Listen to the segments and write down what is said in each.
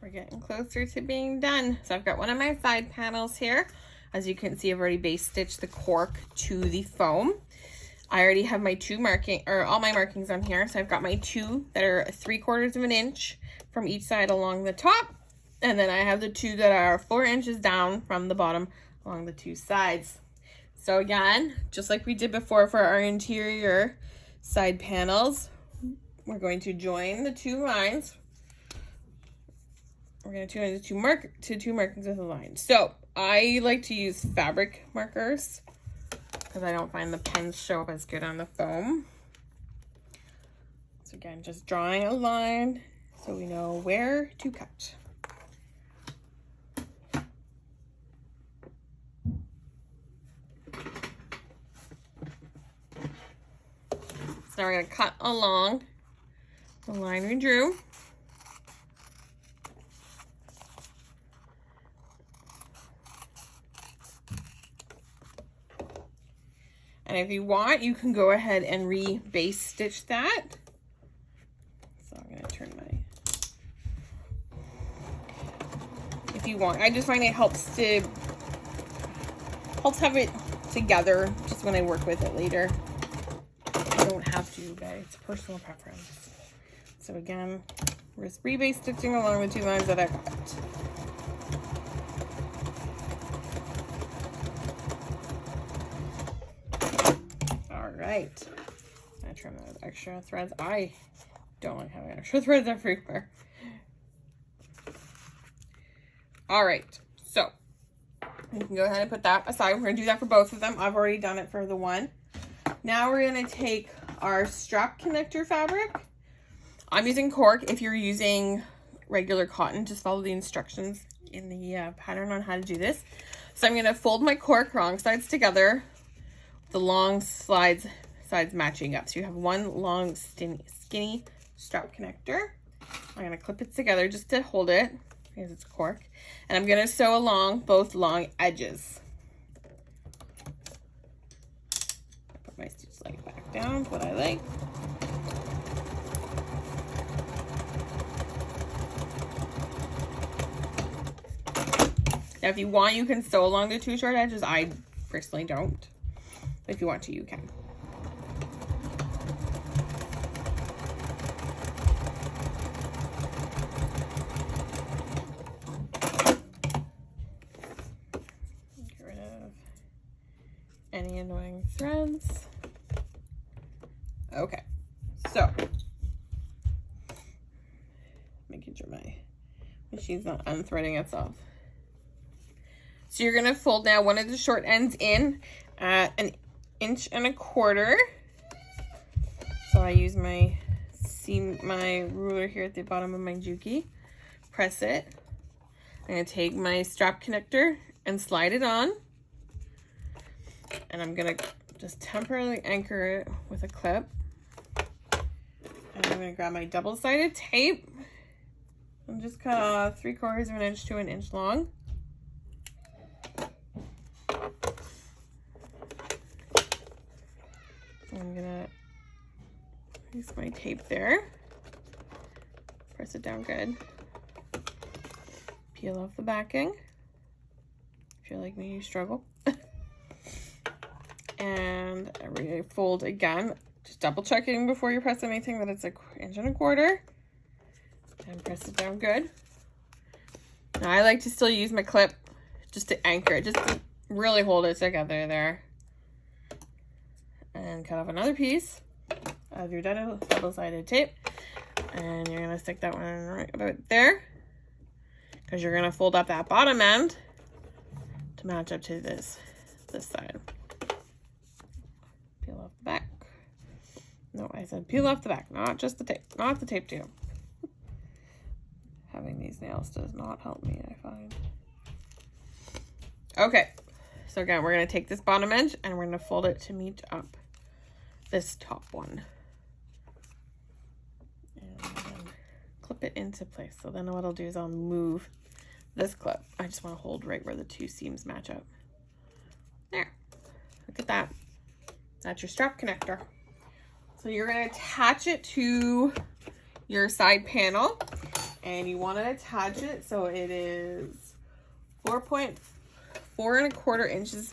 We're getting closer to being done. So I've got one of my side panels here. As you can see, I've already base stitched the cork to the foam. I already have my all my markings on here. So I've got my two that are 3/4 of an inch from each side along the top. And then I have the two that are 4 inches down from the bottom along the two sides. So again, just like we did before for our interior side panels, we're going to join the two lines. We're going to join the two markings with a line. So I like to use fabric markers because I don't find the pens show up as good on the foam. So again, just drawing a line so we know where to cut. So now we're going to cut along the line we drew. And if you want, you can go ahead and re-base stitch that. So I'm going to turn if you want. I just find it helps have it together just when I work with it later. I don't have to, but it's personal preference. So again, we're just re-base stitching along the two lines that I cut. Right. I trim those extra threads. I don't like having extra threads everywhere. All right, so you can go ahead and put that aside. We're gonna do that for both of them. I've already done it for the one. Now we're gonna take our strap connector fabric. I'm using cork. If you're using regular cotton, just follow the instructions in the pattern on how to do this. So I'm gonna fold my cork wrong sides together, the long sides matching up. So you have one long skinny strap connector. I'm going to clip it together just to hold it because it's cork. And I'm going to sew along both long edges. Put my stitch leg back down, what I like. Now if you want, you can sew along the two short edges. I personally don't. If you want to, you can. Get rid of any annoying threads. Okay, so making sure my machine's not unthreading itself. So you're gonna fold now one of the short ends in at 1.25 inches. So I use my ruler here at the bottom of my Juki. Press it. I'm gonna take my strap connector and slide it on. And I'm gonna just temporarily anchor it with a clip. And I'm gonna grab my double-sided tape and just cut 3/4 of an inch to 1 inch long. I'm gonna use my tape there. Press it down good. Peel off the backing. If you're like me, you struggle. And I fold again, just double checking before you press anything that it's 1.25 inches. And press it down good. Now I like to still use my clip just to anchor it, just to really hold it together there. And cut off another piece of your double-sided tape. And you're gonna stick that one right about there, because you're gonna fold up that bottom end to match up to this side. Peel off the back. No, I said peel off the back, not just the tape, not the tape too. Having these nails does not help me, I find. Okay, so again, we're gonna take this bottom edge and we're gonna fold it to meet up this top one. And then clip it into place. So then what I'll do is I'll move this clip. I just want to hold right where the two seams match up. There, look at that. That's your strap connector. So you're gonna attach it to your side panel. and you want to attach it so it is 4.4¼ inches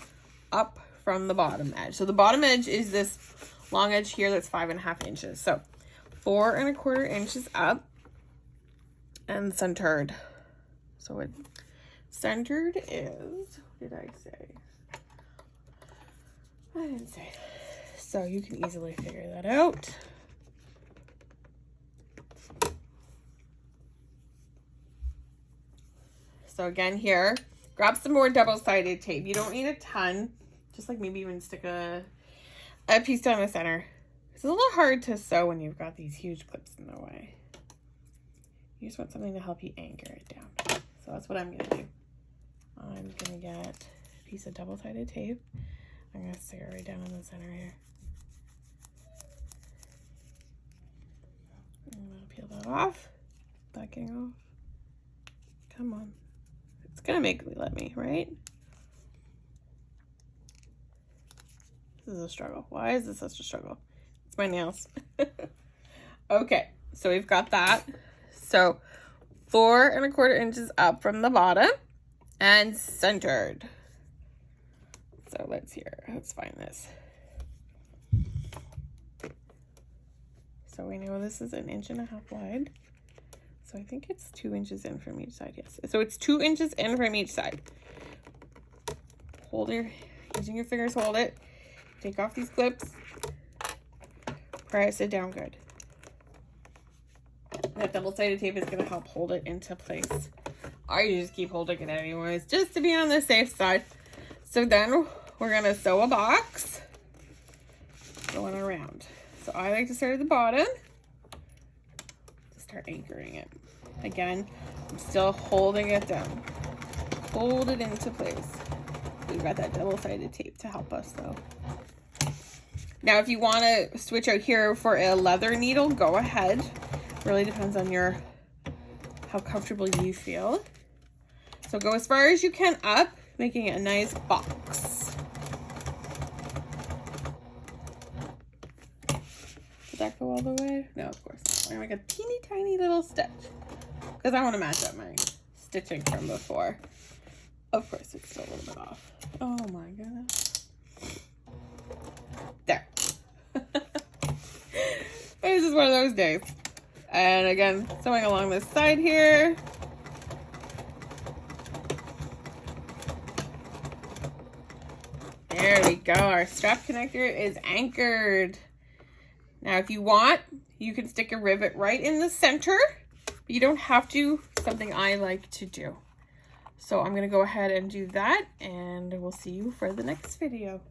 up from the bottom edge. So the bottom edge is this long edge here that's 5.5 inches. So 4¼ inches up and centered. So it centered is, what did I say? I didn't say. So you can easily figure that out. So again here, grab some more double-sided tape. You don't need a ton. Just like maybe even stick a piece down the center. It's a little hard to sew when you've got these huge clips in the way. You just want something to help you anchor it down. So that's what I'm going to do. I'm going to get a piece of double-sided tape. I'm going to stick it right down in the center here. I'm going to peel that off. Backing off. Come on. It's going to make me let me, right? This is a struggle. Why is this such a struggle? It's my nails. Okay, so we've got that. So 4¼ inches up from the bottom and centered. So let's find this. So we know this is 1.5 inches wide. So I think it's 2 inches in from each side. Yes. So it's 2 inches in from each side. Using your fingers, hold it. Take off these clips. Press it down good. That double-sided tape is going to help hold it into place. I just keep holding it anyways, just to be on the safe side. So then we're going to sew a box going around. So I like to start at the bottom. Start anchoring it. Again, I'm still holding it down. Hold it into place. We've got that double-sided tape to help us though. Now, if you want to switch out here for a leather needle, go ahead. Really depends on how comfortable you feel. So go as far as you can up, making it a nice box. Did that go all the way? No, of course not. We're gonna make a teeny tiny little stitch because I want to match up my stitching from before. Of course, it's still a little bit off. Oh my goodness. There. This is one of those days. And again, sewing along this side here. There we go. Our strap connector is anchored. Now, if you want, you can stick a rivet right in the center. But you don't have to. Something I like to do. So I'm going to go ahead and do that, and we'll see you for the next video.